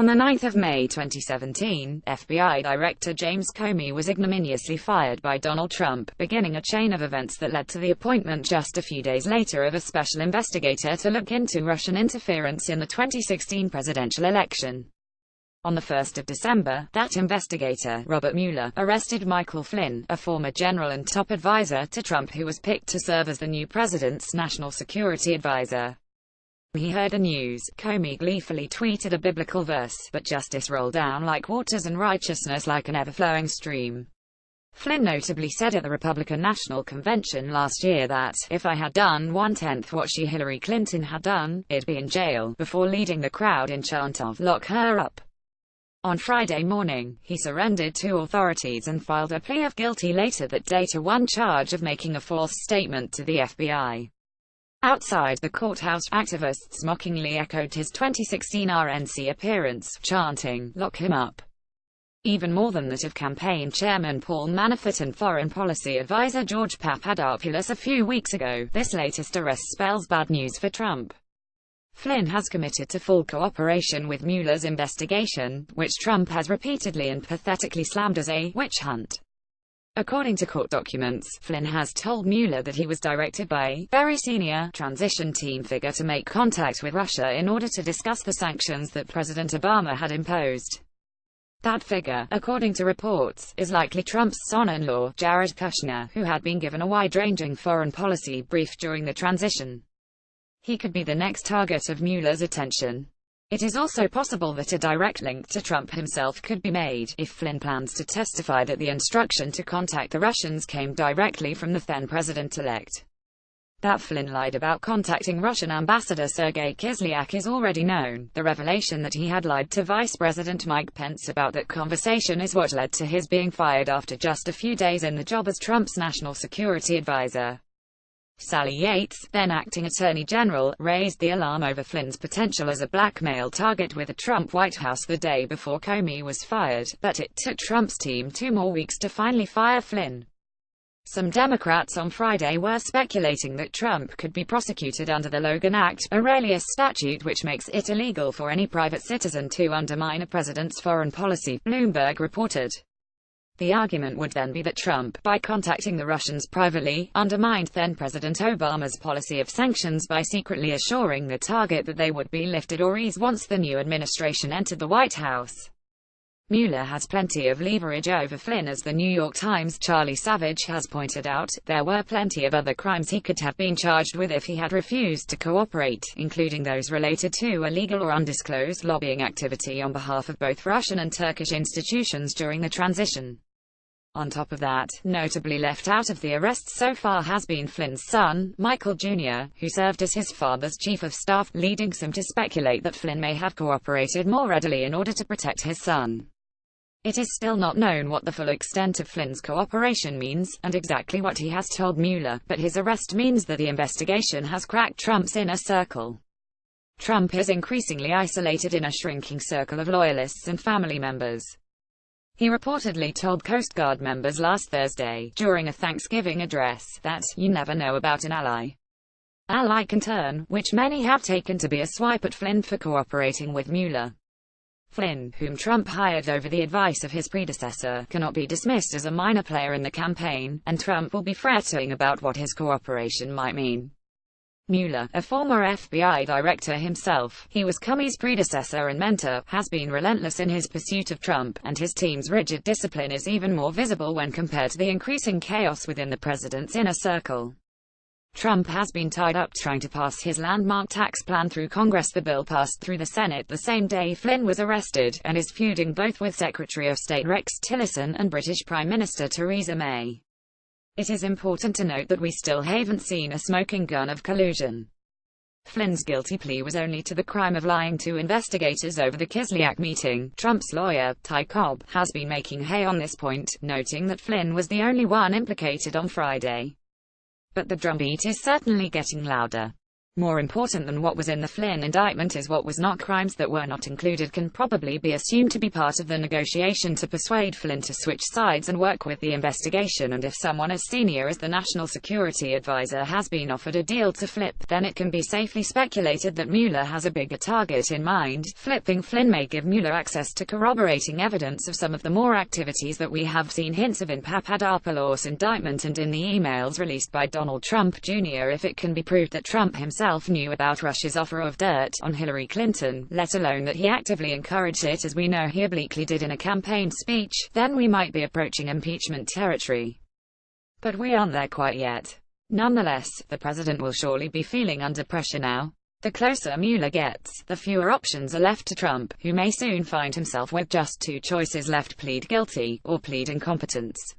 On the 9th of May 2017, FBI Director James Comey was ignominiously fired by Donald Trump, beginning a chain of events that led to the appointment just a few days later of a special investigator to look into Russian interference in the 2016 presidential election. On the 1st of December, that investigator, Robert Mueller, arrested Michael Flynn, a former general and top advisor to Trump who was picked to serve as the new president's national security advisor. When he heard the news, Comey gleefully tweeted a biblical verse, "But justice rolled down like waters and righteousness like an ever-flowing stream." Flynn notably said at the Republican National Convention last year that, "If I had done 1/10 what Hillary Clinton had done, I'd be in jail," before leading the crowd in chant of "Lock her up." On Friday morning, he surrendered to authorities and filed a plea of guilty later that day to one charge of making a false statement to the FBI. Outside the courthouse, activists mockingly echoed his 2016 RNC appearance, chanting, "Lock him up." Even more than that of campaign chairman Paul Manafort and foreign policy advisor George Papadopoulos a few weeks ago, this latest arrest spells bad news for Trump. Flynn has committed to full cooperation with Mueller's investigation, which Trump has repeatedly and pathetically slammed as a witch hunt. According to court documents, Flynn has told Mueller that he was directed by a very senior transition team figure to make contact with Russia in order to discuss the sanctions that President Obama had imposed. That figure, according to reports, is likely Trump's son-in-law, Jared Kushner, who had been given a wide-ranging foreign policy brief during the transition. He could be the next target of Mueller's attention. It is also possible that a direct link to Trump himself could be made, if Flynn plans to testify that the instruction to contact the Russians came directly from the then president-elect. That Flynn lied about contacting Russian Ambassador Sergei Kislyak is already known. The revelation that he had lied to Vice President Mike Pence about that conversation is what led to his being fired after just a few days in the job as Trump's national security advisor. Sally Yates, then acting Attorney General, raised the alarm over Flynn's potential as a blackmail target with the Trump White House the day before Comey was fired, but it took Trump's team 2 more weeks to finally fire Flynn. Some Democrats on Friday were speculating that Trump could be prosecuted under the Logan Act, Aurelius statute which makes it illegal for any private citizen to undermine a president's foreign policy, Bloomberg reported. The argument would then be that Trump, by contacting the Russians privately, undermined then-President Obama's policy of sanctions by secretly assuring the target that they would be lifted or eased once the new administration entered the White House. Mueller has plenty of leverage over Flynn. As the New York Times' Charlie Savage has pointed out, there were plenty of other crimes he could have been charged with if he had refused to cooperate, including those related to illegal or undisclosed lobbying activity on behalf of both Russian and Turkish institutions during the transition. On top of that, notably left out of the arrests so far has been Flynn's son, Michael Jr., who served as his father's chief of staff, leading some to speculate that Flynn may have cooperated more readily in order to protect his son. It is still not known what the full extent of Flynn's cooperation means, and exactly what he has told Mueller, but his arrest means that the investigation has cracked Trump's inner circle. Trump is increasingly isolated in a shrinking circle of loyalists and family members. He reportedly told Coast Guard members last Thursday, during a Thanksgiving address, that, "You never know about an ally." Ally can turn, which many have taken to be a swipe at Flynn for cooperating with Mueller. Flynn, whom Trump hired over the advice of his predecessor, cannot be dismissed as a minor player in the campaign, and Trump will be fretting about what his cooperation might mean. Mueller, a former FBI director himself, he was Comey's predecessor and mentor, has been relentless in his pursuit of Trump, and his team's rigid discipline is even more visible when compared to the increasing chaos within the president's inner circle. Trump has been tied up trying to pass his landmark tax plan through Congress. The bill passed through the Senate the same day Flynn was arrested, and is feuding both with Secretary of State Rex Tillerson and British Prime Minister Theresa May. It is important to note that we still haven't seen a smoking gun of collusion. Flynn's guilty plea was only to the crime of lying to investigators over the Kislyak meeting. Trump's lawyer, Ty Cobb, has been making hay on this point, noting that Flynn was the only one implicated on Friday. But the drumbeat is certainly getting louder. More important than what was in the Flynn indictment is what was not. Crimes that were not included can probably be assumed to be part of the negotiation to persuade Flynn to switch sides and work with the investigation, and if someone as senior as the National Security Advisor has been offered a deal to flip, then it can be safely speculated that Mueller has a bigger target in mind. Flipping Flynn may give Mueller access to corroborating evidence of some of the more activities that we have seen hints of in Papadopoulos' indictment and in the emails released by Donald Trump Jr. if it can be proved that Trump himself knew about Russia's offer of dirt on Hillary Clinton, let alone that he actively encouraged it, as we know he obliquely did in a campaign speech, then we might be approaching impeachment territory. But we aren't there quite yet. Nonetheless, the president will surely be feeling under pressure now. The closer Mueller gets, the fewer options are left to Trump, who may soon find himself with just two choices left: plead guilty, or plead incompetence.